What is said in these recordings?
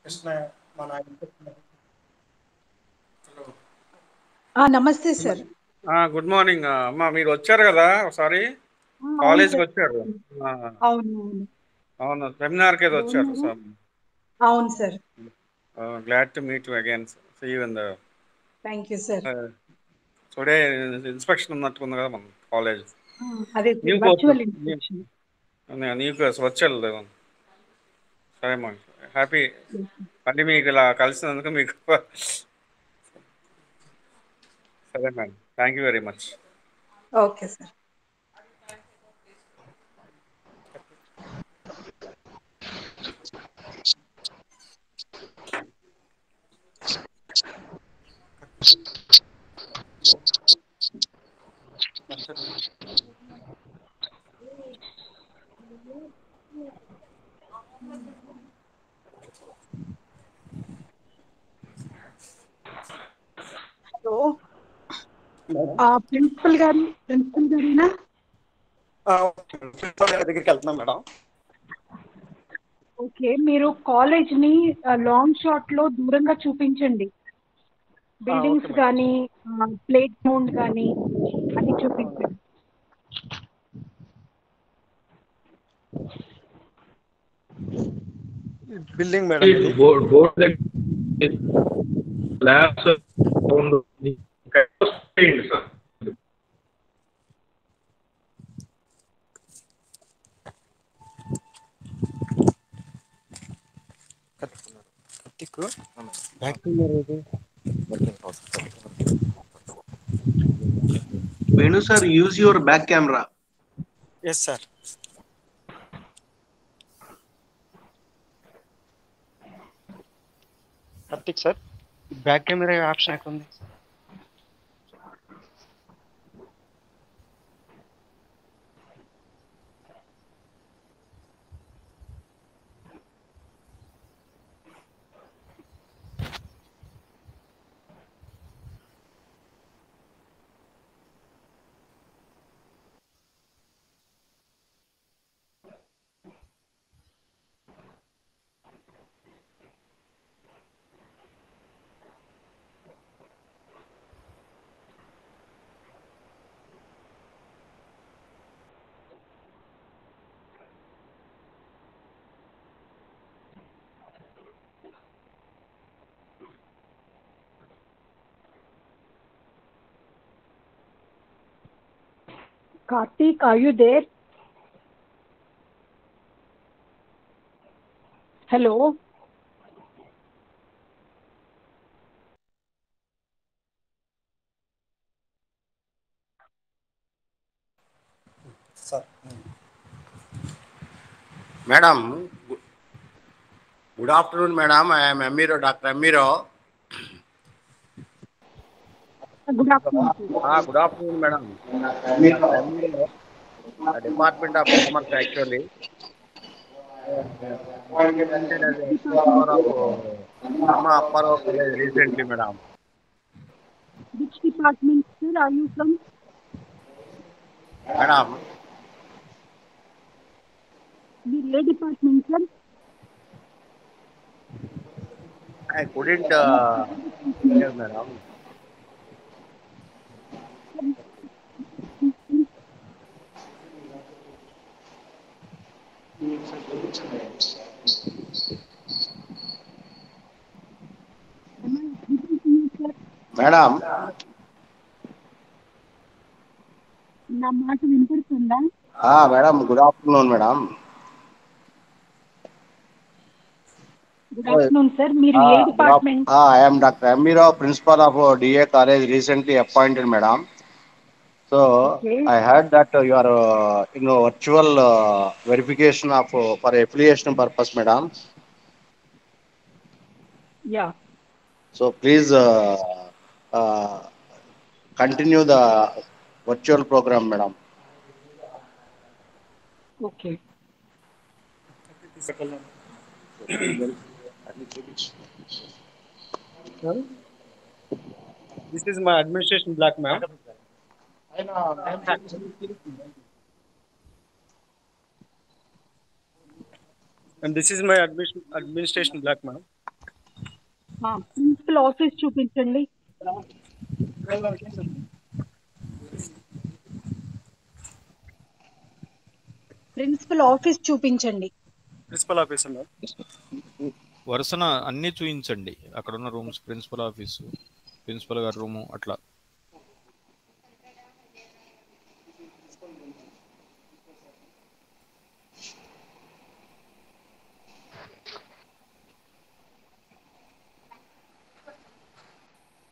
కృష్ణ మన నమస్తే sir. Good morning అమ్మా. మీరు వచ్చారు కదా ఒకసారి అవును కాలేజీకి సార్. వచ్చారు. అవును. అవును, సెమినార్కి ఏదో వచ్చారు బాగున్నారా? సార్. అవును sir. Glad to meet you again. See you in the thank you sir. Today inspection ఉన్నట్టుకుంది కదా మన కాలేజ్. అదే new sir, course, virtual inspection. New course virtual. సరే అమ్మా, హ్యాపీ. మళ్ళీ మీకు ఇలా కలిసినందుకు మీకు సరే madam, thank you very much. Okay sir. Hello, principal గారేనా? ప్రిన్సిపల్ గారి దగ్గరికి వెళ్తున్నాం మేడం. ఓకే, మీరు కాలేజ్ ని లాంగ్ షాట్ లో దూరంగా చూపించండి. బిల్డింగ్స్ కానీ, ప్లే గ్రౌండ్ కానీ అది చూపించండి. బిల్డింగ్ మేడం ఇది. Board labs sir. Venu sir, use your back camera. Yes sir. Karthik sir, back camera option ఎక్కడ ఉంది? Karthik, are you there? Hello. Sir Madam, good afternoon, madam. I am Amiro, Dr. Amiro. Good afternoon. Good afternoon, madam. Dr. Amiro, Department of Commerce, actually. Appointed as a principal of Brahma Apparo College recently, madam. Which department, sir, are you from? Madam, The department, sir? I couldn't hear, madam. Madam, నా మాట వినపడుతుందా? madam, good afternoon, madam. Good afternoon sir, మీరు ఏ department? I am Dr. Amiro, principal of DA College, recently appointed, madam. So Okay. I heard that you are virtual verification of for affiliation purpose, madam. Yeah. So please continue the virtual program, madam. Okay. This is my administration block, ma'am. And this is my administration block, ma'am. Principal office చూపించండి. Principal office చూపించండి. Principal office ఉన్నారు. వరుసన అన్నీ చూపించండి. అక్కడ ఉన్న rooms, principal office, principal గారి room అట్లా.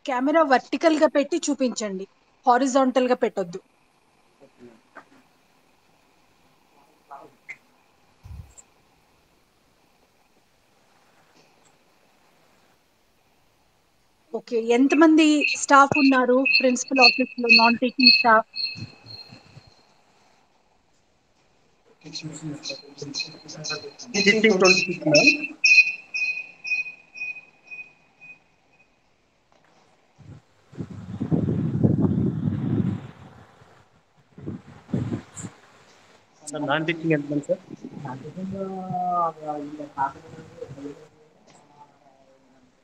కెమెరా వర్టికల్ గా పెట్టి చూపించండి, హారిజాంటల్ గా పెట్టొద్దు. ఓకే, ఎంతమంది స్టాఫ్ ఉన్నారు ప్రిన్సిపల్ ఆఫీస్ లో, non teaching staff? Teaching 26 ma'am. Sir non teaching ఎంతమంది sir?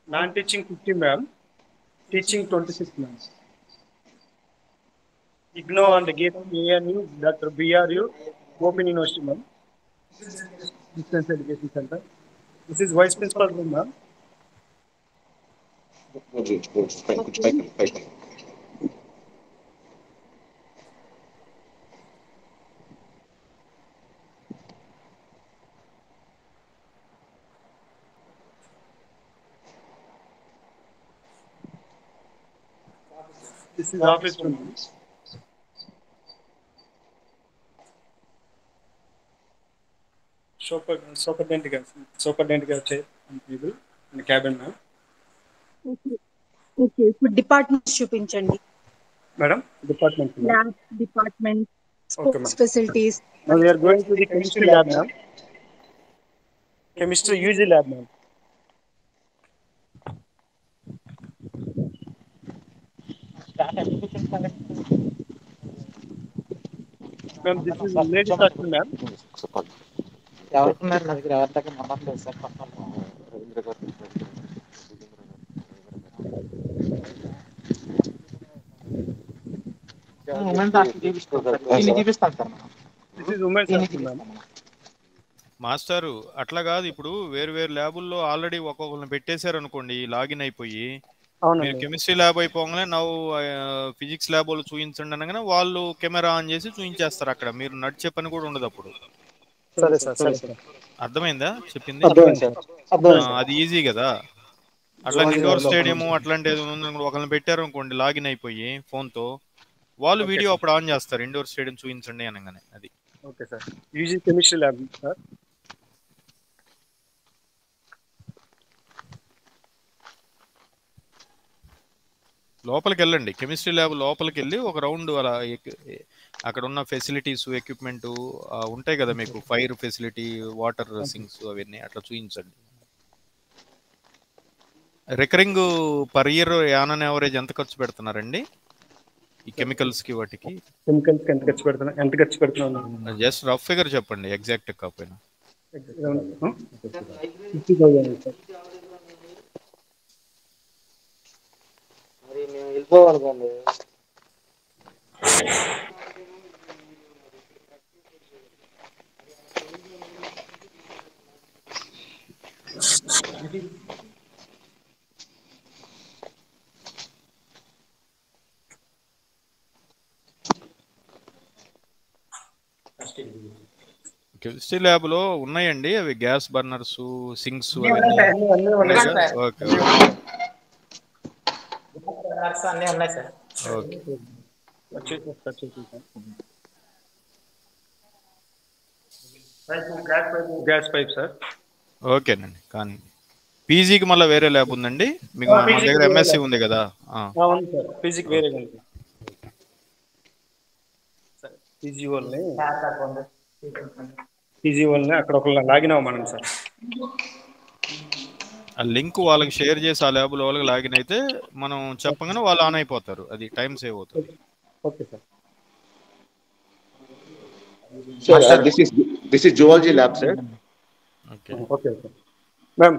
Non teaching 50 ma'am, teaching 26 ma'am. IGNOU and gate ANU doctor BRU open university ma'am, distance education centre. This is vice principal room ma'am. This is office room. Superintendent chair and table and cabin ma'am. Okay, ఇప్పుడు departments చూపించండి. Madam, department. Lab department, Okay ma'am. Sports facilities. Now we are going to the chemistry lab ma'am. Chemistry UG lab ma'am. Ma'am, this is lady section ma'am. ఎవరున్నారు నా దగ్గర? ఎవరి దగ్గర number లేదు sir. Ravindra గారు women's hostel చూపిస్తాను sir. దీన్ని చూపిస్తాను సార్ మనం. This is women's section ma'am. మాస్టారు అట్లా కాదు, ఇప్పుడు వేరు వేరు ల్యాబుల్లో ఆల్రెడీ ఒక్కొక్కరిని పెట్టేశారు అనుకోండి, లాగిన్ అయిపోయి మీరు అవునండి. కెమిస్ట్రీ ల్యాబ్ అయిపోగానే నవ్వు ఫిజిక్స్ ల్యాబ్ వాళ్ళు చూపించండి అనగానే వాళ్ళు కెమెరా ఆన్ చేసి చూపించేస్తారు. అక్కడ మీరు నడిచే పని కూడా ఉండదు అప్పుడు. సరే సార్, సరే సార్. అర్థమైందా చెప్పింది? అర్థమైంది సార్. అది ఈజీ కదా. అట్లా ఇండోర్ స్టేడియం అట్లాంటి ఒకరిని పెట్టారు అనుకోండి, లాగిన్ అయిపోయి ఫోన్ తో, వాళ్ళు వీడియో అప్పుడు ఆన్ చేస్తారు, ఇండోర్ స్టేడియం చూపించండి అనగానే. అది okay sir. UG chemistry lab sir. లోపలికి వెళ్ళండి, కెమిస్ట్రీ ల్యాబ్ లోపలికి వెళ్ళి ఒక రౌండ్ అలా అక్కడ ఉన్న ఫెసిలిటీస్, ఎక్విప్మెంట్ ఉంటాయి కదా మీకు, ఫైర్ ఫెసిలిటీ, వాటర్ సింక్స్ అవన్నీ అట్లా చూపించండి. Recurring per year an average ఎంత ఖర్చు పెడుతున్నారండి ఈ కెమికల్స్ కి వాటికి? కెమికల్స్ ఎంత ఖర్చు పెడుతున్నా? జస్ట్ రఫ్ ఫిగర్ చెప్పండి, ఎగ్జాక్ట్ కాకపోయినా. 50,000 సార్. మరి మేము వెళ్ళిపోవాలి కానీ. కెమిస్ట్రీ ల్యాబ్ లో ఉన్నాయండి అవి, గ్యాస్ బర్నర్స్, సింక్స్ అన్నీ ఉన్నాయి సార్. ఓకే అన్నీ ఉన్నాయి sir. Okay. Gas pipe sir. ఓకేనండి. కానీ పీజీకి మళ్ళీ వేరే ల్యాబ్ ఉందండి మీకు? మన దగ్గర ఎంఎస్సి ఉంది కదా. అవును సార్, ఫిజిక్స్ వేరే ఉంది సార్. పీజీ వాళ్ళని అక్కడ ఒక లాగిన్ అవ్వమనం సార్. ఆ లింక్ వాళ్ళకి షేర్ చేసి ఆ ల్యాబ్లో వాళ్ళకి లాగిన్ అయితే మనం చెప్పగానే వాళ్ళు ఆన్ అయిపోతారు, అది టైం సేవ్ అవుతుంది. Okay sir. Sir, this is zoology lab, sir. Okay okay sir. Ma'am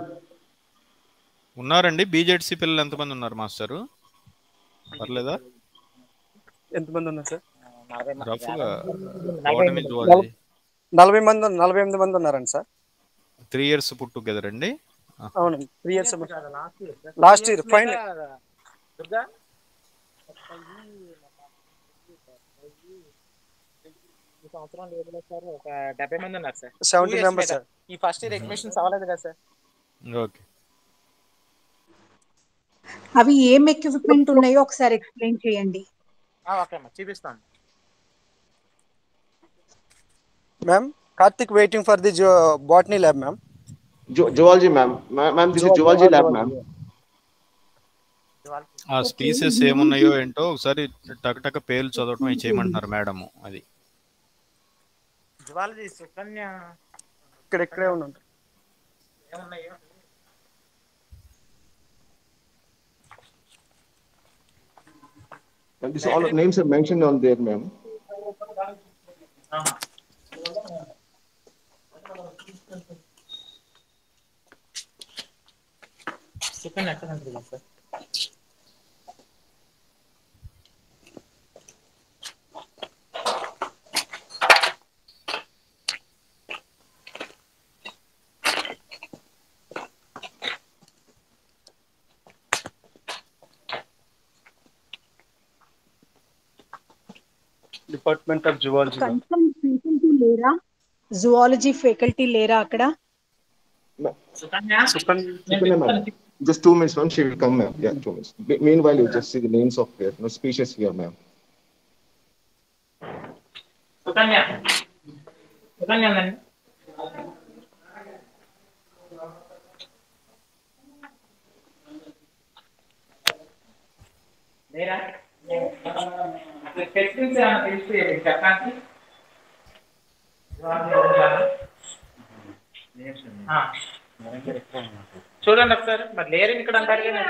ఉన్నారండి బీజెడ్సీ పిల్లలు ఎంతమంది ఉన్నారు మాస్టరు? పర్లేదా? ఎంతమంది ఉన్నారు సార్? రఫ్గా 48 బాటనీ జువాలజీ 48 మంది ఉన్నారండి సార్. 3 years పుట్ టుగెదర్ అండి. అవునండి 3 years last year fine. Durga ఈ సంవత్సరం లేదు సార్, ఒక 70 మంది ఉన్నారు సార్. 70 members sir. ఈ ఫస్ట్ ఇయర్ ఎగ్జిబిషన్స్ అవ్వలేదు కదా సార్. ఓకే. అవి ఏం ఎక్విప్మెంట్ ఉన్నాయో ఒకసారి ఎక్స్ప్లెయిన్ చేయండి. ఓకే అమ్మా, చూపిస్తాను. Ma'am Karthik waiting for the botany lab ma'am. Zoology, ma'am. Ma'am, this is zoology lab, ma'am. ఆ స్పీసెస్ ఏమున్నాయో ఏంటో ఒకసారి టక పేర్లు చదవటం అవి చేయమంటున్నారు మేడం. అది జువాలజీ సుకన్య ఇక్కడే ఉన్నాడు. ఏమున్నాయో And this all names are mentioned on there, ma'am. Sukanya ఎక్కడ ఉంటుంది sir? Department of zoology. Concern faculty లేరా? జువాలజీ ఫ్యాకల్టీ లేరా అక్కడ? Sukanya Sukanna, ma'am. Just 2 minutes, ma'am. She will come, ma'am. Yeah, 2 minutes. Meanwhile, you just see the names of species here, ma'am. Sukanya Sukanya ఉందండి. లేరా? అసలు techniques ఏమైనా తెలిసి చెప్పడానికి చూడండి ఒకసారి. మరి లేరు ఇక్కడ అంటారు కదా.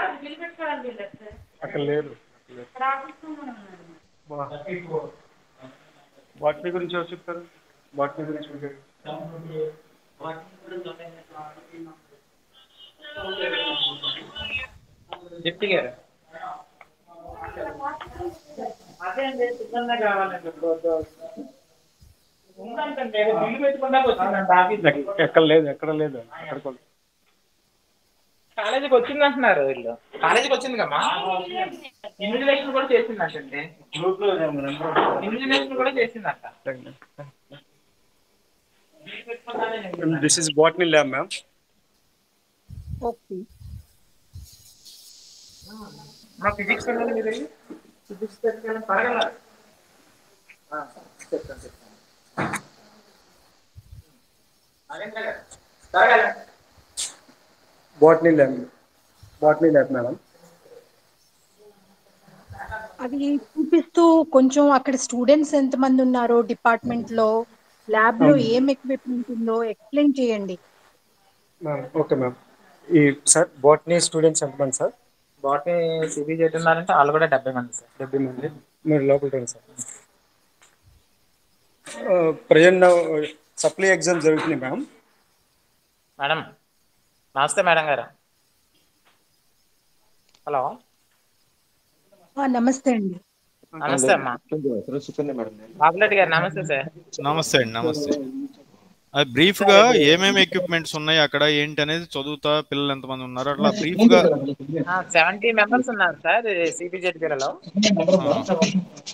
అక్కడ లేరు. బాటనీ గురించి ఎవరు చెప్తారు? బాటనీ గురించి డిప్టీ గారు అదే అండి, సుకన్య కావాలండి. ఉందంటే బిల్లు పెట్టుకుంటా వచ్చిందంట ఆఫీస్కి. ఎక్కడ లేదు. అక్కడ కాలేజీకి వచ్చింది అంటున్నారు వీళ్ళు. కాలేజీకి వచ్చింది కమ్మా. ఇన్విజిలేషన్ కూడా చేసిందంటే. ఇన్విజిలేషన్ కూడా చేసిందంట. This is botany lab ma'am. Okay. మా ఫిజిక్స్ మీరు ఫిజిక్స్ పరగల చెప్తాను. Botany lab madam. అది చూపిస్తూ కొంచెం అక్కడ స్టూడెంట్స్ ఎంతమంది ఉన్నారో, డిపార్ట్మెంట్ లో ల్యాబ్ లో ఏం ఎక్విప్మెంట్ ఉందో ఎక్స్ప్లెయిన్ చేయండి. Okay ma'am. ఈ సార్ బాటనీ స్టూడెంట్స్ ఎంతమంది సార్? బాటనీ సిబీ చేస్తున్నారంటే వాళ్ళు కూడా 70 మంది సార్. 70 మంది. మీరు లోపల రండి సార్. ప్రజెంట్ సప్లై ఎగ్జామ్ జరుగుతున్నాయి మ్యామ్. మేడం నమస్తే మేడం గారు. హలో నమస్తే అండి. నమస్తే అమ్మా. బాబులెడ్డి గారు నమస్తే సార్. నమస్తే అండి. నమస్తే. అది బ్రీఫ్ గా ఏమేమి ఎక్విప్మెంట్స్ ఉన్నాయి అక్కడ ఏంటి అనేది చదువుతా, పిల్లలు ఎంతమంది ఉన్నారు అట్లా బ్రీఫ్ గా. 70 మెంబర్స్ ఉన్నారు సార్ సిబిజెడ్ పిల్లలు.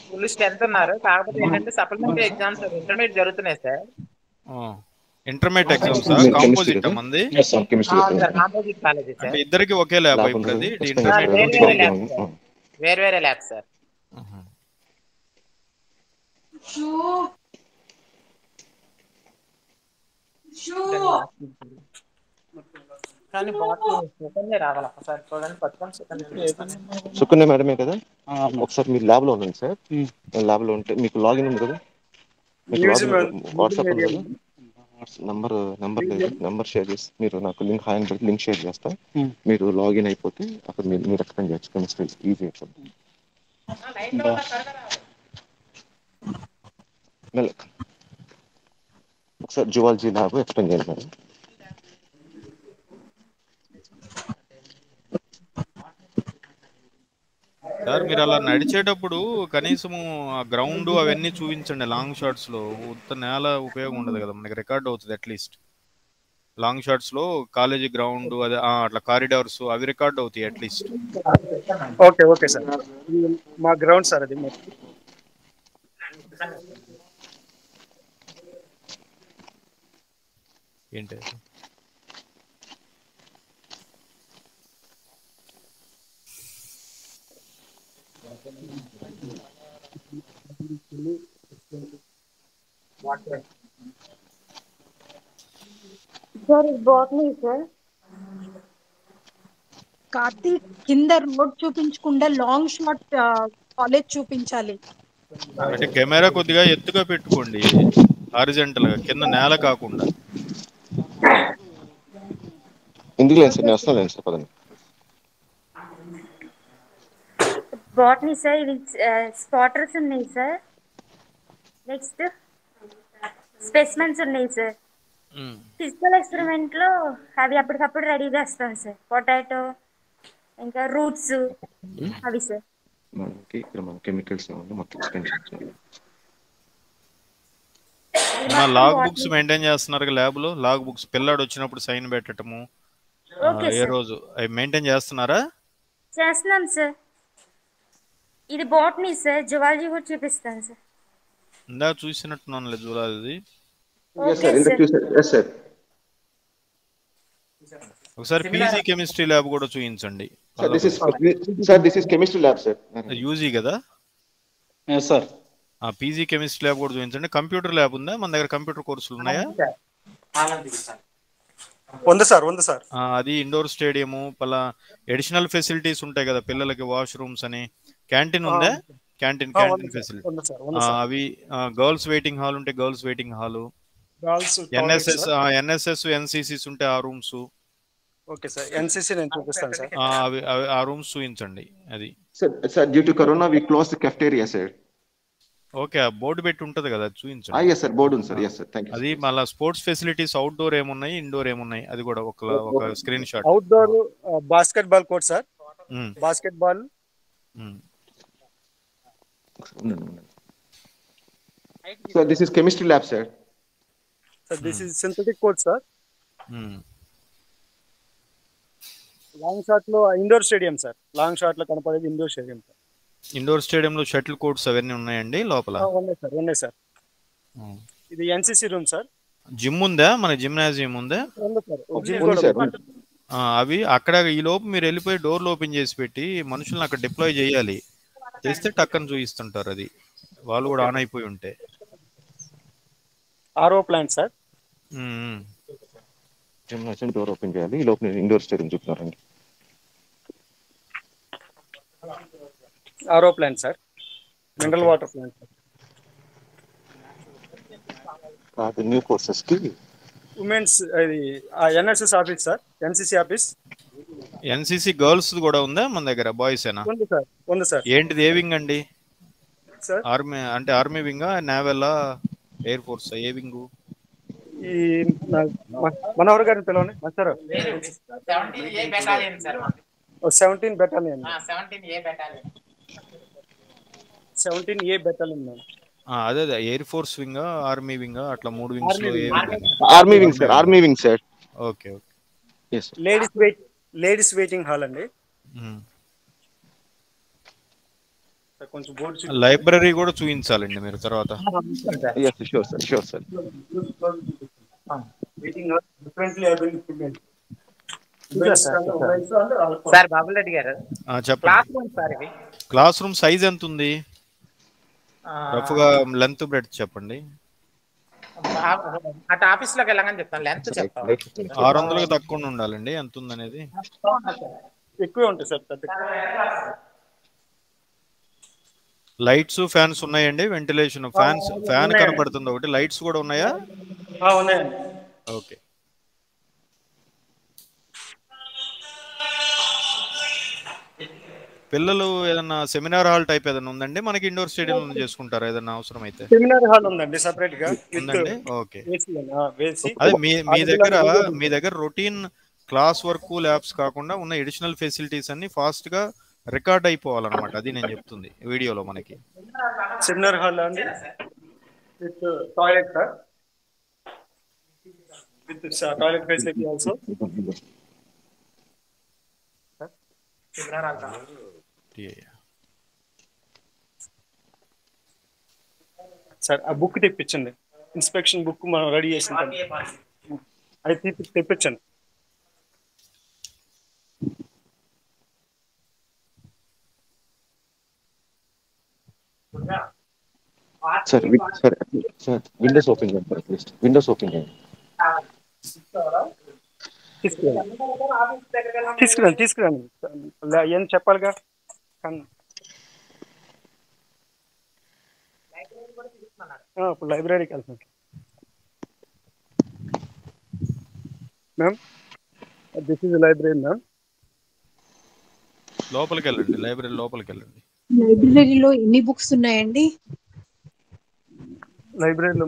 ఫుల్ స్ట్రెంత్ ఉన్నారు. కాకపోతే ఏంటంటే సప్లిమెంటరీ ఎగ్జామ్స్ ఇంటర్మీడియట్ జరుగుతున్నాయి సార్. ఇంటర్మీడియట్ ఎగ్జామ్స్ కాంపోజిట్ మంది కాంపోజిట్ కాలేజీ సార్. అంటే ఇద్దరికి ఒకే ల్యాబ్ ఇప్పుడు అది వేరే ల్యాబ్ సార్. కానీ బాటనీ రావాలి ఒకసారి చూడండి. పట్టుకొని సుకన్య మేడమే కదా? ఒకసారి మీరు ల్యాబ్ లో ఉండండి సార్. ల్యాబ్ లో ఉంటే మీకు లాగిన్ ఉంది కదా? మీకు వాట్సాప్ ఉంది కదా? నంబర్ షేర్ చేసి మీరు నాకు లింక్ షేర్ చేస్తా. మీరు లాగిన్ అయిపోతే అక్కడ మీరు ఎక్స్ప్లెయిన్ చేయొచ్చు. కెమిస్ట్రీ ఈజీ అయిపోతుంది. ఒకసారి జువాలజీ ల్యాబ్ ఎక్స్ప్లెయిన్ చేయండి మేడం. సార్ మీరు అలా నడిచేటప్పుడు కనీసము ఆ గ్రౌండ్ అవన్నీ చూపించండి. లాంగ్ షాట్స్ లో ఉత్త నేల ఉపయోగం ఉండదు కదా, మనకి రికార్డ్ అవుతుంది అట్లీస్ట్. లాంగ్ షాట్స్ లో కాలేజీ గ్రౌండ్ అదే అట్లా కారిడార్స్ అవి రికార్డ్ అవుతాయి అట్లీస్ట్. ఓకే ఓకే సార్, మా గ్రౌండ్ సార్ అది. ఏంటి సార్ బాగుంది సార్. కార్తీక్ కింద రోడ్ చూపించకుండా లాంగ్ షాట్ కాలేజ్ చూపించాలి. అంటే కెమెరా కొద్దిగా ఎత్తుగా పెట్టుకోండి, హారిజెంటల్ గా, కింద నేల కాకుండా. ఎందుకు లేదు సార్, నేను వస్తాను లేదు సార్, పదండి. బాటనీ సార్, ఇవి స్పాటర్స్ ఉన్నాయి సార్. నెక్స్ట్ స్పెసిమెన్స్ ఉన్నాయి సార్. ఫిజికల్ ఎక్స్పెరిమెంట్ లో అవి అప్పటికప్పుడు రెడీ చేస్తాం సార్. పొటాటో ఇంకా రూట్స్ అవి సార్. మనకి ఇక్కడ మన కెమికల్స్ మొత్తం ఎక్స్ప్లెయిన్ చేయాలి. లాగ్ బుక్స్ మెయింటైన్ చేస్తున్నారు ల్యాబ్ లో? లాగ్ బుక్స్ పిల్లాడు వచ్చినప్పుడు సైన్ పెట్టడము ఏ రోజు అవి మెయింటైన్ చేస్తున్నారా? చేస్తున్నాం సార్. ఇది బాటనీ సార్, జువాలజీ కూడా చూపిస్తాను సార్. ఇందా చూసినట్టున్నాను జువాలజీ. ఒకసారి పీజీ కెమిస్ట్రీ ల్యాబ్ కూడా చూపించండి. This is chemistry lab sir. UG కదా సార్? పీజీ కెమిస్ట్రీ ల్యాబ్ కూడా చూపించండి. కంప్యూటర్ ల్యాబ్ ఉందా మన దగ్గర? కంప్యూటర్ కోర్సులు ఉన్నాయా? ఉంది సార్, ఉంది సార్. అది ఇండోర్ స్టేడియము, పలా అడిషనల్ ఫెసిలిటీస్ ఉంటాయి కదా పిల్లలకి, వాష్ రూమ్స్ అని. క్యాంటీన్ ఉందా? క్యాంటీన్ ఫెసిలిటీ అవి. గర్ల్స్ వెయిటింగ్ హాల్ ఉంటే గర్ల్స్ వెయిటింగ్ హాల్, ఎన్ఎస్ఎస్ ఎన్సిసిస్ ఉంటే ఆ రూమ్స్. ఓకే సార్, ఎన్సిసి నేను చూపిస్తాను సార్. అవి ఆ రూమ్స్ చూపించండి. అది sir due to corona we close the cafeteria sir. Okay, board పెట్టి ఉంటది కదా, చూపించండి. yes sir, బోర్డు ఉంది సార్. yes sir, thank you. అది మళ్ళీ స్పోర్ట్స్ ఫెసిలిటీస్ అవుట్డోర్ ఏమున్నాయి, ఇండోర్ ఏమున్నాయి, అది కూడా ఒక screen shot. Outdoor basketball court sir. Basketball. Sir this is chemistry lab sir. Sir this is synthetic court sir. Long shot లో indoor stadium sir. Long shot లో కనపడేది indoor stadium sir. Indoor stadium లో shuttle courts అవన్నీ ఉన్నాయండి లోపల? ఉన్నాయి sir, ఉన్నాయి sir. ఇది ఎన్సిసి రూమ్ సార్. జిమ్ ఉందా? మన జిమ్నాజియం ఉందా? అవి అక్కడ ఈ లోపు మీరు వెళ్ళిపోయి డోర్లు ఓపెన్ చేసి పెట్టి మనుషులను అక్కడ డిప్లాయ్ చేయాలి. చేస్తే టక్కని చూపిస్తుంటారు. అది వాళ్ళు కూడా ఆన్ అయిపోయి ఉంటే. RO plant sir. Door open చేయాలి. ఈ లోపు ఇండోర్ స్టేడియం చూపుతున్నారండి. RO plant sir. Mineral water plant sir. New courses కి ఉమెన్స్ ఇది NSS office sir. NCC office. NCC girls కూడా ఉందా మన దగ్గర? బాయ్స్ ఏనా? ఉంది సార్, ఉంది సార్. ఏంటిది ఏ వింగ్ అండి? సార్ ఆర్మీ అంటే ఆర్మీ వింగా, నేవలా, ఎయిర్ ఫోర్స్ ఏ వింగ్? ఈ మనోహర్ గారిని పిలవండి sir. 17A battalion sir. 17 battalion. 17A battalion. 17A battalion. అదే air force wing, army wing, అట్లా 3 వింగ్స్ లో army wing sir. Army wing sir. Okay okay. yes ladies waiting hall అండి. కొంచెం బోర్డు లైబ్రరీ కూడా చూపించాలండి మీరు తర్వాత. yes sure sir, sure sir. Waiting hall differently ability student. Sir Babulareddy గారు, చెప్పండి. Classroom sir ఇవి. క్లాస్ రూమ్ సైజ్ ఎంత ఉంది? రఫ్గా లెంత్ బ్రెడ్త్ చెప్పండి. అటు ఆఫీస్ లోకి వెళ్ళగానే చెప్తాను. లెంత్ చెప్తాను. 600కి తక్కువ ఉండాలండి. ఎంత ఉంది అనేది? ఎక్కువే ఉంటాయి సార్. లైట్స్ ఫ్యాన్స్ ఉన్నాయండి? వెంటిలేషన్ ఫ్యాన్ కనపడుతుంది ఒకటి. లైట్స్ కూడా ఉన్నాయా? ఉన్నాయండి. ఓకే. పిల్లలు ఏదన్నా సెమినార్ హాల్ టైప్ ఏదైనా ఉందండి మనకి? ఇండోర్ స్టేడియం చేసుకుంటారా ఏదైనా అవసరం అయితే? సెమినార్ హాల్ ఉందండి సెపరేట్ గా. ఉందండి. ఓకే. అదే మీ దగ్గర రొటీన్ క్లాస్ వర్క్ ల్యాబ్స్ కాకుండా ఉన్న ఎడిషనల్ ఫెసిలిటీస్ అన్ని ఫాస్ట్ గా రికార్డ్ అయిపోవాలన్నమాట, అది నేను చెప్తుంది వీడియోలో మనకి. సెమినార్ హాల్ అండి with toilet sir, with toilet facility also. Sir ఆ బుక్ తెప్పించండి, ఇన్స్పెక్షన్ బుక్ మనం రెడీ చేసింటాం, అది తెప్పించండి. సార్ సార్ విండోస్ ఓపెన్ చేయండి సార్, అట్లీస్ట్ విండోస్ ఓపెన్ చేయండి. తీసుకురండి ఏం చెప్పాలిగా. ఇప్పుడు లైబ్రరీకి వెళ్తాం ma'am. This is library ma'am. లోపలికి వెళ్ళండి, లైబ్రరీ లోపలికి వెళ్ళండి. లైబ్రరీలో ఎన్ని బుక్స్ ఉన్నాయండి? లైబ్రరీలో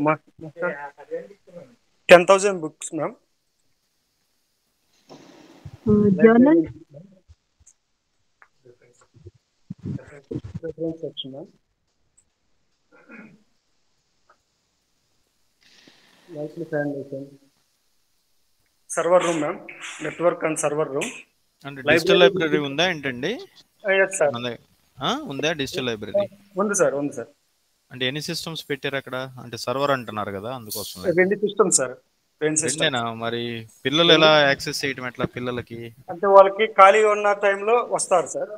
10,000 books ma'am. Journal reference section ma'am. Server room ma'am, network and server room. అంటే డిజిటల్ లైబ్రరీ ఉందా ఏంటండి? ఉందా డిజిటల్ లైబ్రరీ? ఉంది సార్, ఉంది సార్. అంటే ఎన్ని సిస్టమ్స్ పెట్టారు అక్కడ? అంటే సర్వర్ అంటున్నారు కదా, అందుకోసం. 2 సిస్టమ్స్ సార్, 2 రెండేనా? మరి పిల్లలు ఎలా యాక్సెస్ చేయటం ఎట్లా పిల్లలకి? అంటే వాళ్ళకి ఖాళీగా ఉన్న టైంలో వస్తారు సార్.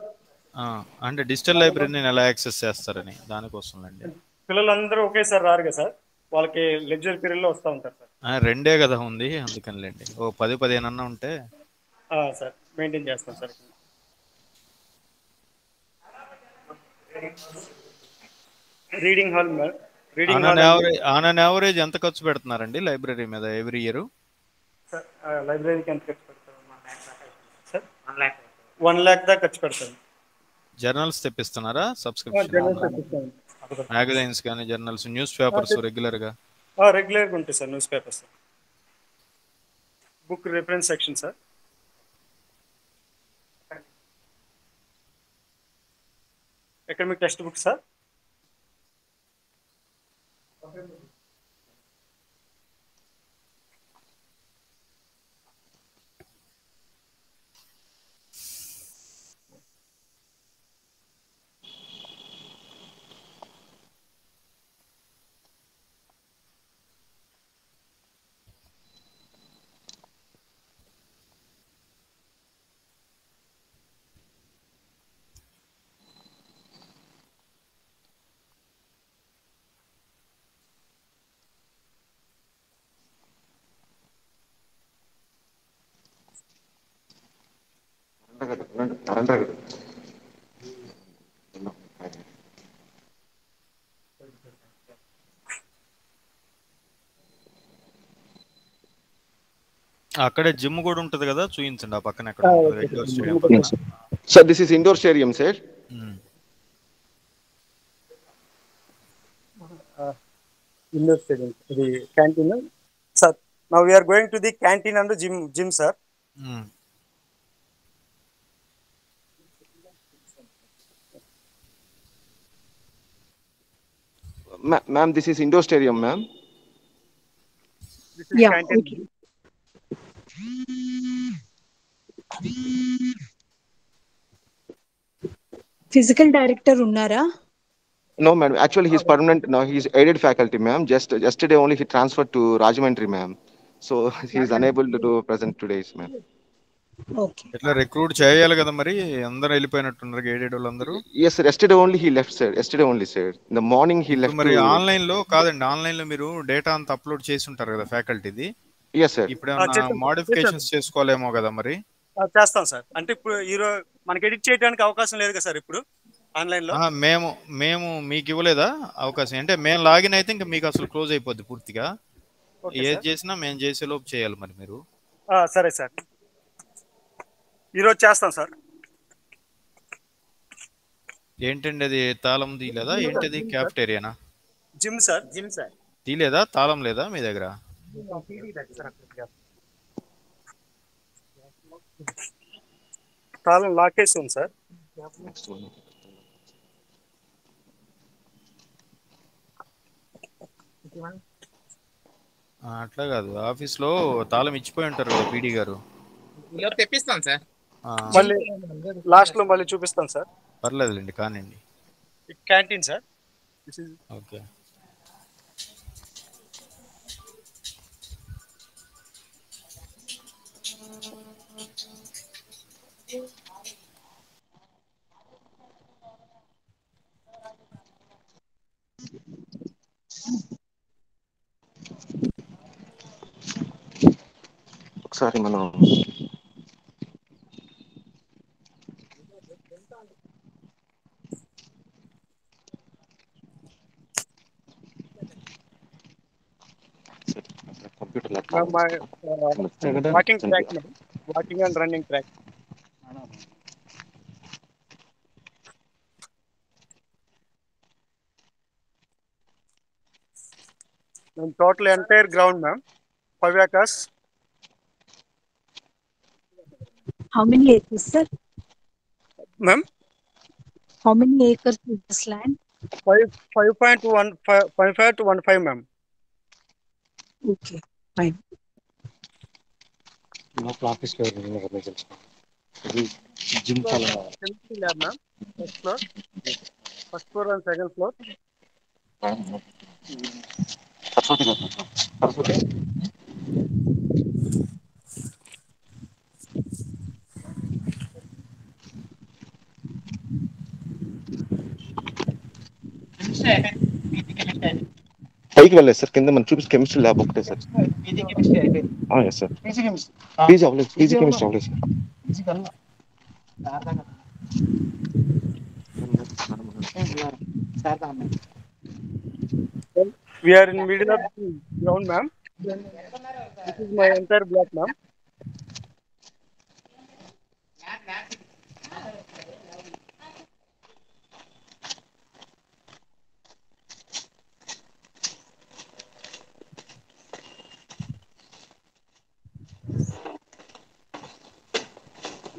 అంటే డిజిటల్ లైబ్రరీని ఎలా యాక్సెస్ చేస్తారని దానికోసం అండి. పిల్లలందరూ ఒకేసారి రారు కదా సార్, వాళ్ళకి లెక్చర్ పీరియడ్ లో వస్తూ ఉంటారు సార్. 2 కదా ఉంది, అందుకనిలేండి. ఓ 10-15 అన్నా ఉంటే సార్ మెయింటైన్ చేస్తాం sir. Reading hall on average ఎంత ఖర్చు పెడుతున్నారండి లైబ్రరీ మీద ఎవ్రీ ఇయర్? లైబ్రరీకి ఎంత ఖర్చు పెడతారు సార్? 1 lakh దాకా ఖర్చు పెడతారు. జర్నల్స్ తెప్పిస్తున్నారా? సబ్స్క్రిప్షన్ మ్యాగజైన్స్ కానీ జర్నల్స్, న్యూస్ పేపర్స్ రెగ్యులర్ గా ఉంటాయి sir. Newspapers, book reference section sir. Academic textbook sir. అక్కడే జిమ్ కూడా ఉంటది కదా, చూపించండి ఆ పక్కన ఎక్కడ. Sir this is indoor stadium sir. Indoor stadium, ఇది canteen sir. Now we are going to the canteen and gym sir. Ma'am, this is indoor stadium, ma'am. This is canteen. Okay. Physical director unnara? No, madam. Actually, he's permanent. No, he's aided faculty, ma'am. Just yesterday only he transferred to Rajahmundry, ma'am. So he's unable to do present today's, ma'am. Okay. ఎట్లా recruit చేయాలి కదా మరి, అందరూ వెళ్ళిపోయినట్టున్నారు guided వాళ్ళందరూ. Yes sir, yesterday only he left, sir. Yesterday only, sir. In the morning he left. మరి online లో కాదండి, online లో మీరు డేటా అంతా అప్లోడ్ చేసి ఉంటారు కదా ఫ్యాకల్టీది. Yes sir. ఇప్పుడు ఏమైనా మోడిఫికేషన్స్ చేసుకోలేమో కదా మరి? చేస్తాం సార్. అంటే ఇప్పుడు ఈరోజు మనకి ఎడిట్ చేయడానికి అవకాశం లేదు కదా సార్ ఇప్పుడు ఆన్లైన్ లో. మేము మీకు ఇవ్వలేదా అవకాశం? అంటే మేము లాగిన్ అయితే ఇంకా మీకు అసలు క్లోజ్ అయిపోద్ది పూర్తిగా. ఏది చేసినా మేము చేసే లోపు చేయాలి మరి మీరు. సరే సార్, ఈరోజు చేస్తాం సార్. ఏంటండి అది తాళం తీయలేదా ఏంటిది? క్యాఫ్టేరియానా? Gym sir. జిమ్ సార్ తీయలేదా? తాళం లేదా మీ దగ్గర? తాళం లాకేసి ఉంది సార్. Next one. అట్లా కాదు, ఆఫీస్లో తాళం ఇచ్చిపోయి ఉంటారు కదా పీడీ గారు. తెప్పిస్తాను సార్. మళ్ళీ లాస్ట్ లో మళ్ళీ చూపిస్తాను సార్. పర్లేదులేండి, కానివ్వండి. Canteen sir. ఓకే. ఒకసారి మనం computer walking track, walking and running track. Total entire ground ma'am 5 acres. How many acres, sir? Ma'am? How many acres is this land? 5.15 to 15, ma'am. Okay, fine. Office లో gym Chemistry lab, ma'am. First floor and second floor. పైకి వెళ్ళలేదు sir, కింద మనం చూపిస్తే chemistry lab ఒకటే sir. Yes sir. PG అవ్వలేదు, PG chemistry అవ్వలేదు sir. We are in middle of the ground, ma'am. This is my entire block, ma'am.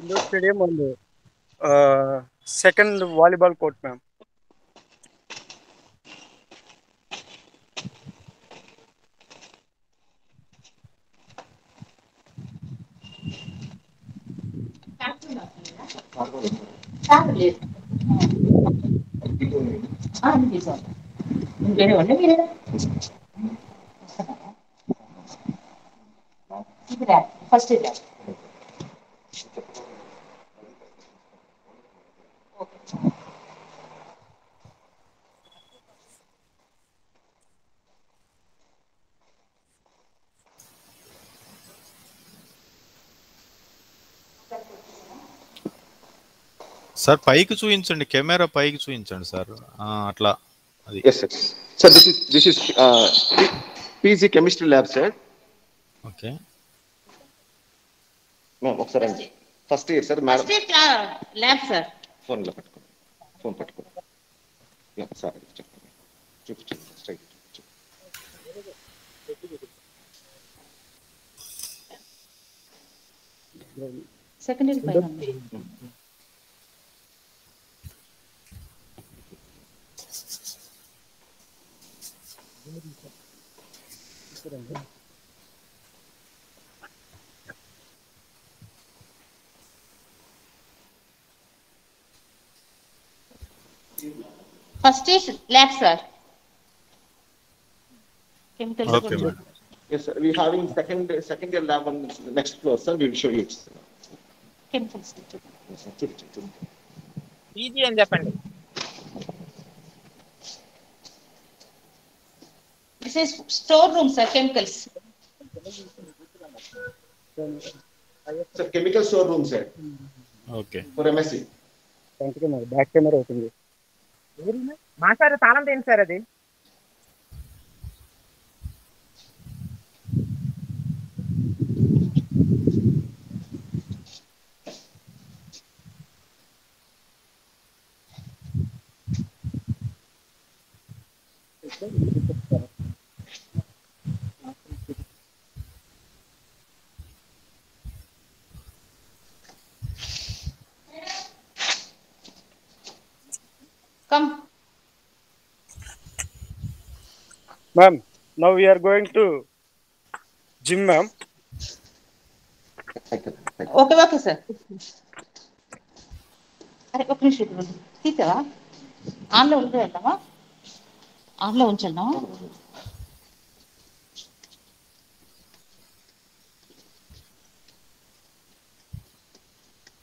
Indoor stadium on the second volleyball court, ma'am. First sir పైకి చూపించండి, camera పైకి చూపించండి sir. అట్లా అది. Yes sir. Sir this is PG chemistry lab sir. Okay ma'am ఒకసారి first year sir. Madam lab sir. ఫోన్లో పట్టుకోండి, phone పట్టుకోండి సార్. చెప్పండి, చూపించండి స్ట్రైట్. సెకండ్ ఇయర్ పైన first year lab sir. Chemical. Okay madam. Yes sir, we having second year lab on the next floor sir, we will show you. Chemicals. PG అని చెప్పండి. This is store room sir, chemicals. Sir, chemical store room sir. Okay. For MSc. Back camera అవుతుంది. మా sir తాళం ఏంటి sir అది? Come. Ma'am, now we are going to gym, ma'am. Okay, sir. అరే ఒక నిమిషం తీసావా ఆన్లో ఉంటుందామా ఆన్లో ఉంచండి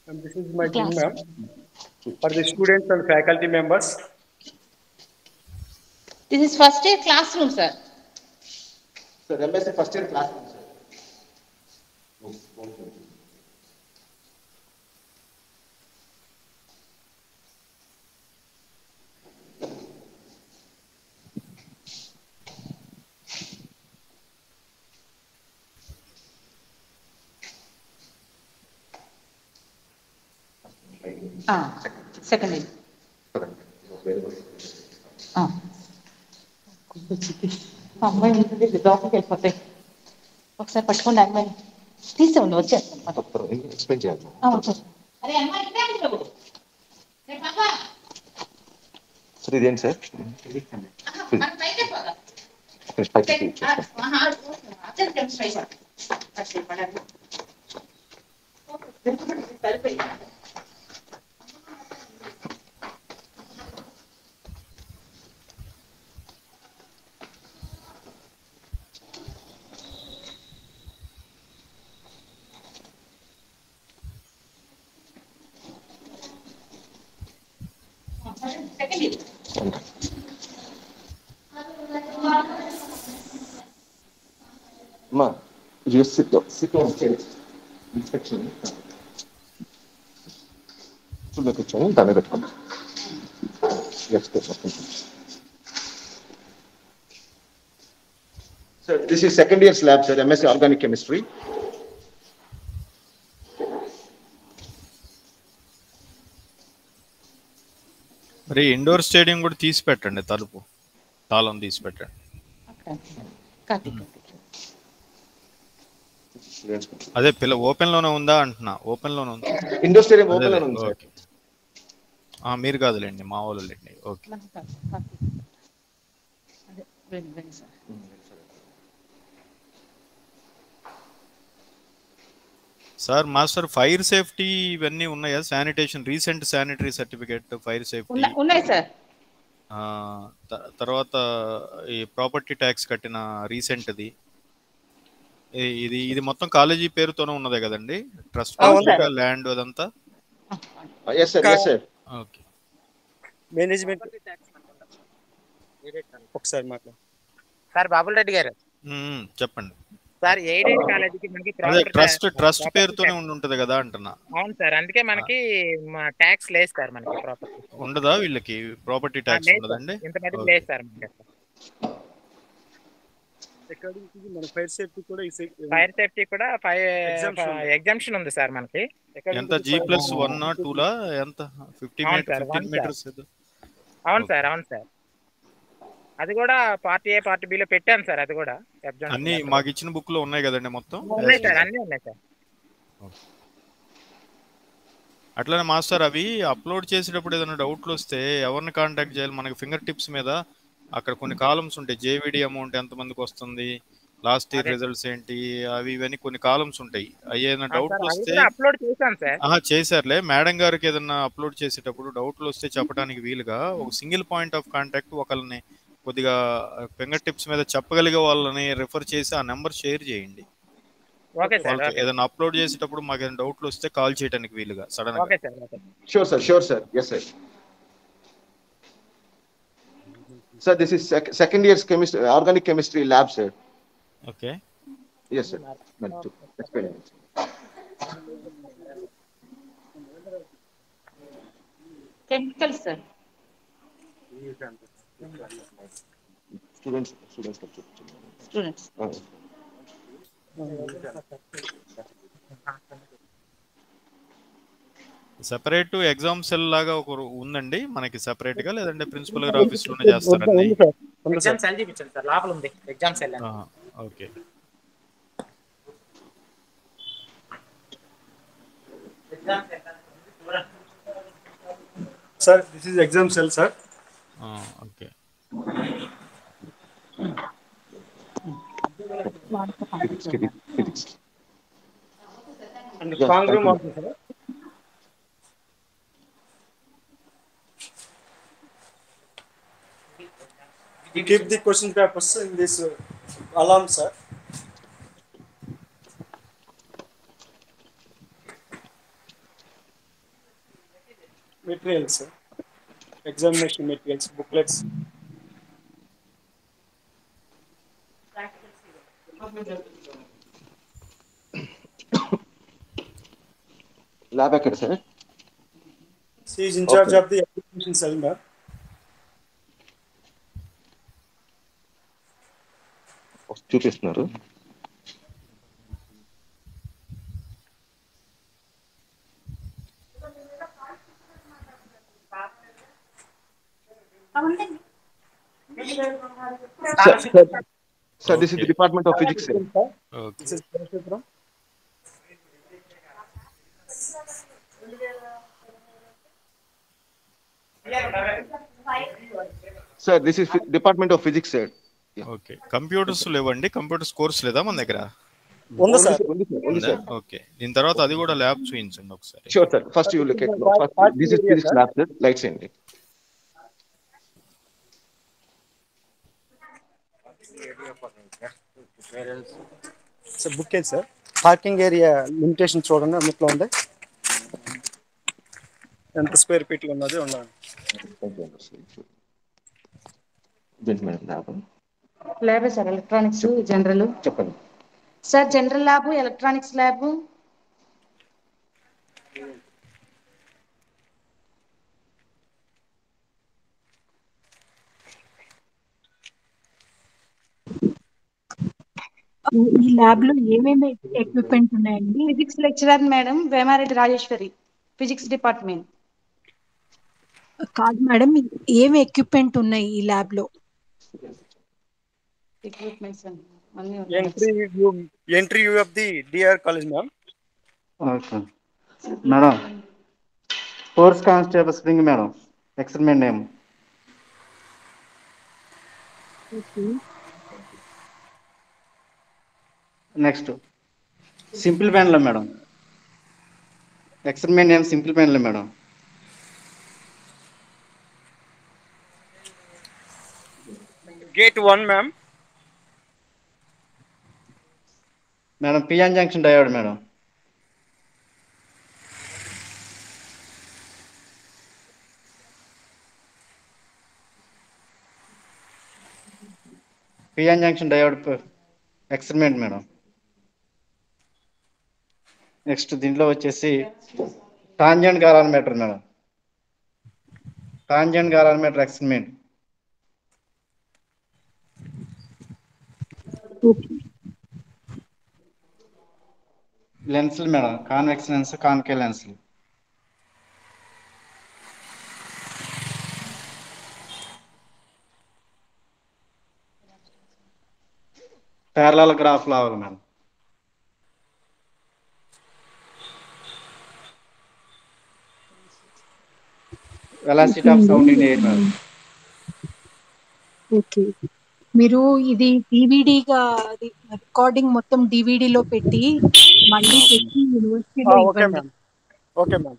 And this is my gym, ma'am, for the students and faculty members. This is first year classroom, sir. Sir, MSc first year classroom, sir. Second year. అమ్మాయి ఉంటుంది లోపలికి వెళ్ళిపోతాయి ఒకసారి పట్టుకోండి అమ్మాయి తీసేవండి వచ్చేస్తాను ఎక్స్ప్లెయిన్ చేయాలి. సార్ ఇదేంటి సార్? అమ్మా ఇన్స్పెక్షన్ కూర్చొని దాన్ని పెట్టుకోండి. Sir, this is second year's lab, sir, MSc Organic Chemistry. మరి ఇండోర్ స్టేడియం కూడా తీసి పెట్టండి, తలుపు తాళం తీసి పెట్టండి. అదే ఓపెన్ లోనే ఉందా అంటున్నా. ఓపెన్ లోనే ఉంది. ఇండోర్ స్టేడియం ఓపెన్ లోనే ఉంది సార్. మీరు కాదులేండి, మా వాళ్ళు లేండి. Okay sir. Master fire safety ఇవన్నీ ఉన్నాయా? Sanitation recent sanitary certificate, fire safety ఉన్నాయి సార్. తర్వాత ఈ ప్రాపర్టీ ట్యాక్స్ కట్టిన రీసెంట్ది, ఇది మొత్తం కాలేజీ పేరుతోనే ఉన్నదే కదండి? ట్రస్ట్ ల్యాండ్ అదంతా. ఓకే. మేనేజ్మెంట్ ఒకసారి మాట్లాడు సార్. బాబుల్ రెడ్డి గారు చెప్పండి సార్. ఎయిడెడ్ కాలేజీకి మనకి ట్రస్ట్ పేరుతోనే ఉంటది కదా అంటున్నా. అవును సార్, అందుకే మనకి ట్యాక్స్ లేదు సార్. మనకి ప్రాపర్టీ ఉండదా? వీళ్ళకి ప్రాపర్టీ ట్యాక్స్ ఉండదండి? ఇంత మటుకు లేదు సార్ మనకి. ఫైర్ సేఫ్టీ కూడా ఎగ్జామ్షన్ ఉంది సార్ మనకి. ఎంత G+1 2 ఎంత 15 మీటర్స్? అవును సార్, అవును సార్. అది కూడా పార్ట్ ఏ పార్ట్ బి లో పెట్టాను సార్. అది కూడా అన్ని మాకు ఇచ్చిన బుక్ లో ఉన్నాయి కదండి మొత్తం? ఉన్నాయి సార్, అన్ని ఉన్నాయి సార్. అట్లనే మాస్టర్ అవి అప్లోడ్ చేసేటప్పుడు ఏదైనా డౌట్లు వస్తే ఎవరిని కాంటాక్ట్ చేయాలి? మనకి ఫింగర్ టిప్స్ మీద అక్కడ కొన్ని కాలమ్స్ ఉంటాయి. జేవిడి అమౌంట్ ఎంతమందికి వస్తుంది, లాస్ట్ ఇయర్ రిజల్ట్స్ ఏంటి, అవి ఇవన్నీ కొన్ని కాలమ్స్ ఉంటాయి. అవి ఏదైనా డౌట్లు వస్తే అప్లోడ్ చేశాను సార్. చేశారులే. మేడం గారికి ఏదైనా అప్లోడ్ చేసేటప్పుడు డౌట్లు వస్తే చెప్పడానికి వీలుగా ఒక సింగిల్ పాయింట్ ఆఫ్ కాంటాక్ట్ ఒకరిని కొద్దిగా ఫింగర్ టిప్స్ మీద చెప్పగలిగే వాళ్ళని రిఫర్ చేసి ఆ నెంబర్ షేర్ చేయండి. ఏదైనా అప్లోడ్ చేసేటప్పుడు మాకు ఏదైనా డౌట్లు వస్తే కాల్ చేయడానికి వీలుగా సడన్ గా. Sure sir. Yes sir. Sir, this is second year's chemistry, organic chemistry lab, sir. Okay. Yes sir. Chemical, sir. Students. Separate exam cell లాగా ఒక ఉందండి మనకి సెపరేట్ గా, లేదంటే ప్రిన్సిపల్ గారి ఆఫీస్ లోనే చేస్తారండి? ఎగ్జామ్ సెల్ చూపించండి సార్. లోపల ఉంది exam cell. Okay. Sir, this is exam cell, sir. Okay. Physics. And Yeah, strong thank room you. also, sir. We keep the question papers in this alarm, sir. Materials, sir. Examination materials, booklets. Lab ఎక్కడ sir? She is in charge Okay. of the application cell, ma'am. చూపిస్తున్నారు. Sir, this is the Department of Physics, sir. Okay. This is Parashutram. Sir, this is Department of Physics, sir. Okay. Computers లేవండి, computers course లేదా మన దగ్గర? ఉంది sir. ఉంది sir. Okay. దీని తర్వాత అది కూడా ల్యాబ్ చూపించండి ఒకసారి. Sure, sir. First you look at this is physics lab, sir. Lights ఏంటి? సార్ బుక్ ఏంటి సార్? పార్కింగ్ ఏరియా లిమిటేషన్ చూడండి అన్నిట్లో ఉంది. ఎంత స్క్వేర్ ఫీట్లు ఉన్నది ఉండాలి. Lab sir, electronics general. చెప్పండి sir general lab, electronics lab. ఈ ల్యాబ్ లో ఏమేమి ఎక్విప్మెంట్ ఉన్నాయండి? Physics lecturer madam Vemareddy Rajeshwari, physics department. కాదు మేడం, ఏమి ఎక్విప్మెంట్ ఉన్నాయి ఈ ల్యాబ్ లో? Equipments entry view of the DR college ma'am. Okay madam. Force constable spring madam, experiment name. Next simple పెన్లో మేడం, ఎక్స్పెరిమెంట్ నేమ్ సింపుల్ పెన్లో madam. Gate 1 ma'am. Madam PN junction diode madam. PN junction diode experiment madam. Next దీంట్లో వచ్చేసి tangent galvanometer madam, tangent galvanometer experiment. లెన్స్లు madam, convex lens, concave లెన్స్లు. Parallel graph లాగా madam. Velocity of sound in air madam. Okay. మీరు ఇది డివిడిగా recording మొత్తం డివిడిలో పెట్టి మళ్ళీ పెట్టి యూనివర్సిటీలో ఓకే ఇవ్వండి. మ్యామ్. Okay ma'am.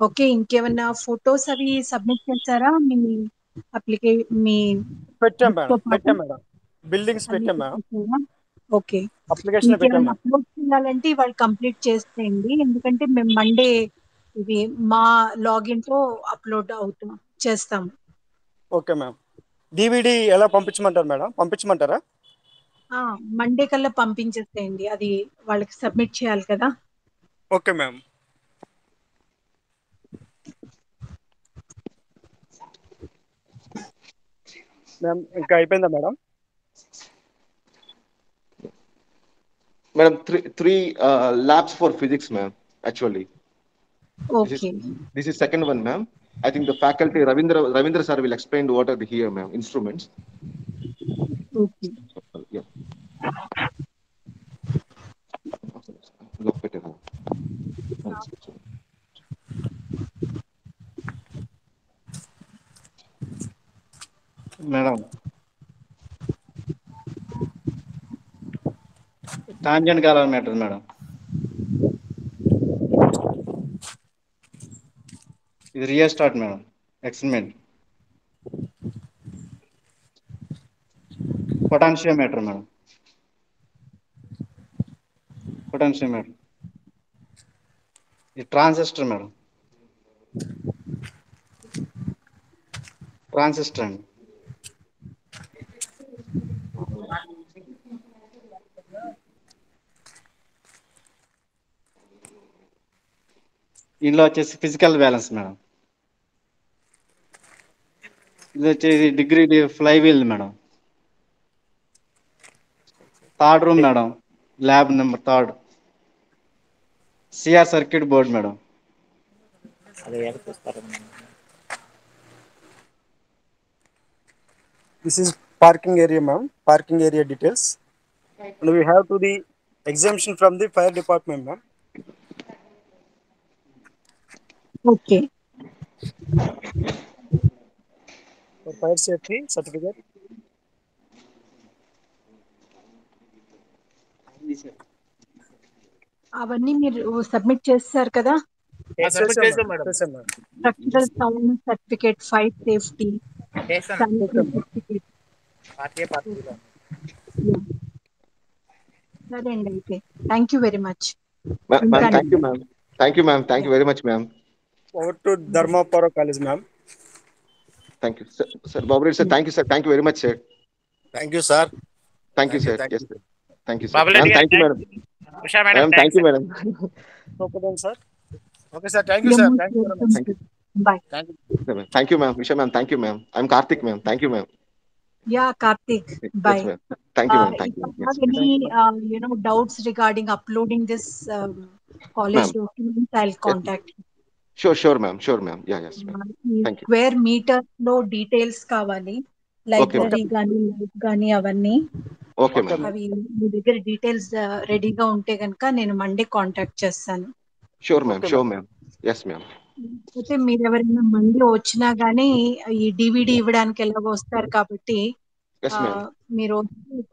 ఓకే. ఇంకేమన్నా ఫొటోస్ అవి సబ్మిట్ చేస్తారా మీ మీ పెట్టాం book మేడం, తో పాటు? పెట్టాం మేడం. బిల్డింగ్స్ అన్ని పెట్టాం మేడం. పెట్టేసారా? ఓకే. అప్లికేషన్ పెట్టాం ఇంకేమైనా మేడం. అప్లోడ్ చేయాలంటే ఇవాళ కంప్లీట్ చేసేయండి, ఎందుకంటే మేము మండే ఇది మా లాగిన్ తో అప్లోడ్ చేస్తాము. Okay ma'am. డివిడి ఎలా పంపించమంటారు మేడం? పంపించమంటారా? మండే కల్లా పంపించేసేయండి, అది వాళ్ళకి సబ్మిట్ చేయాలి కదా. Okay ma'am. మ్యామ్ ఇంకా అయిపోయిందా madam? Madam, three labs for physics, ma'am. Actually, okay. this is second one, ma'am. I think the faculty Ravindra sir will explain what are the here, ma'am, instruments. Okay. Yeah. Look better. Madam tangent galvanometer madam. ఇది rheostat madam. Experiment. Potentiometer madam. Potentiometer. ఇది transistor madam. Transistor అండి. ఇందులో వచ్చేసి physical balance madam. ఇది వచ్చేసి degree flywheel madam. Third room madam. Lab number 3. CR circuit board madam. This is parking area, ma'am. Parking area details. And we have to the exemption from the fire department, ma'am. Okay. For fire safety certificate. అవన్నీ మీరు submit చేస్తారు కదా. Structural sound certificate, fire safety certificate. సరే అండి, అయితే thank you very much. Thank you, ma'am. Thank you, ma'am. Thank you very much, ma'am. Over to Dharmapura College, ma'am. Thank you, sir. Babu sir, thank you, sir. Thank you very much, sir. Thank you, sir. Thank you, sir. Yes, sir. Thank you, sir. Babu Ma'am, Reddy, thank you, madam. Usha madam, Ma'am, thank you, madam. No problem, sir. Okay, sir. Thank you, sir. Thank you very much. Thank you. Bye. Thank you. Thank you, ma'am. Usha ma'am, thank you, ma'am. I'm Karthik, ma'am. Thank you, ma'am. Yeah, Karthik. Bye. Yes, ma'am. Thank you, ma'am. Thank If you. you Yes, have any doubts regarding uploading this college Ma'am. documents, I'll contact you. Sure, ma'am. Sure, ma'am. Yeah, yes, ma'am. Thank you. Square metre లో details కావాలి, library కానీ life కానీ అవన్నీ. Okay, ma'am. అవి మీ దగ్గర details రెడీగా ఉంటే కనుక నేను మండే కాంటాక్ట్ చేస్తాను. Sure, ma'am. Sure, ma'am. Yes, ma'am. అయితే మీరు ఎవరైనా మండే వచ్చినా గానీ ఈ డివిడి ఇవ్వడానికి ఎలాగో వస్తారు కాబట్టి Yes, ma'am. మీరు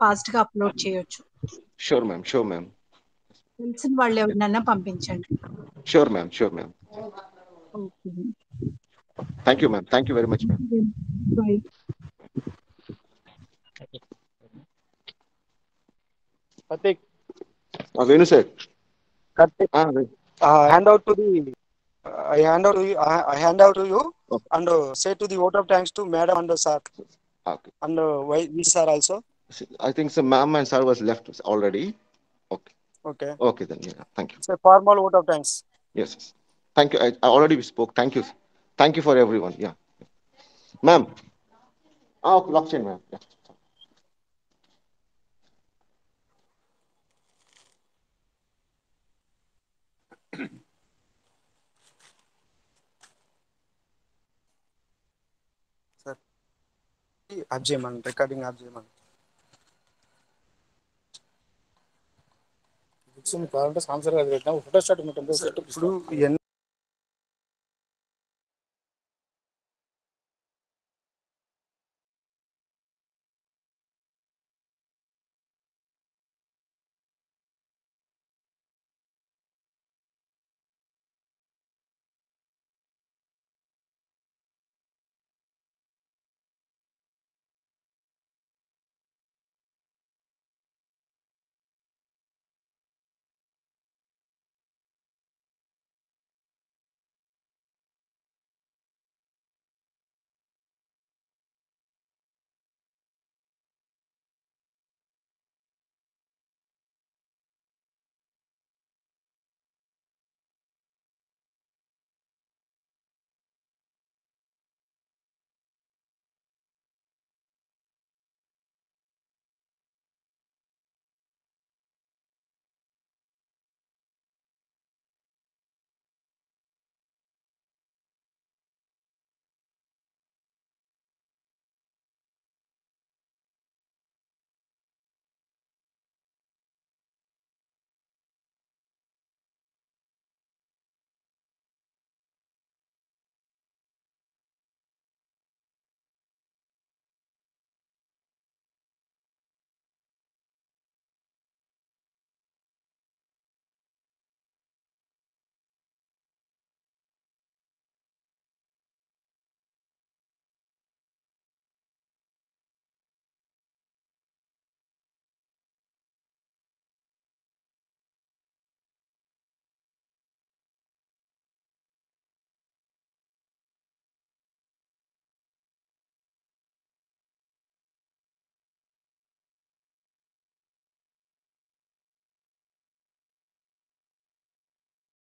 ఫాస్ట్ గా అప్లోడ్ చేయొచ్చు. Sure, ma'am. Sure, ma'am. తెలిసిన వాళ్ళు ఎవరినన్నా పంపించండి. Sure, ma'am. Sure, ma'am. Okay. Thank you, ma'am. Thank you very much, ma'am. Bye. Karthik. Venu sir. Karthik. Venu. I hand out to you Okay. and say to the vote of thanks to madam and sir. Okay. And we sir also. I think so, ma'am and sir was left already. Okay. Okay. Okay then. Yeah. Thank you. It's a formal vote of thanks. Yes. Yes. Thank you. I already spoke. Thank you. Thank you for everyone. Yeah. Ma'am. Okay. Lockchain, ma'am. Yeah. Sir. Abjeman, recording Abjeman. కావాలంటే సాంసర్ అది పెట్టినా photo start ఉంటుంది ఇప్పుడు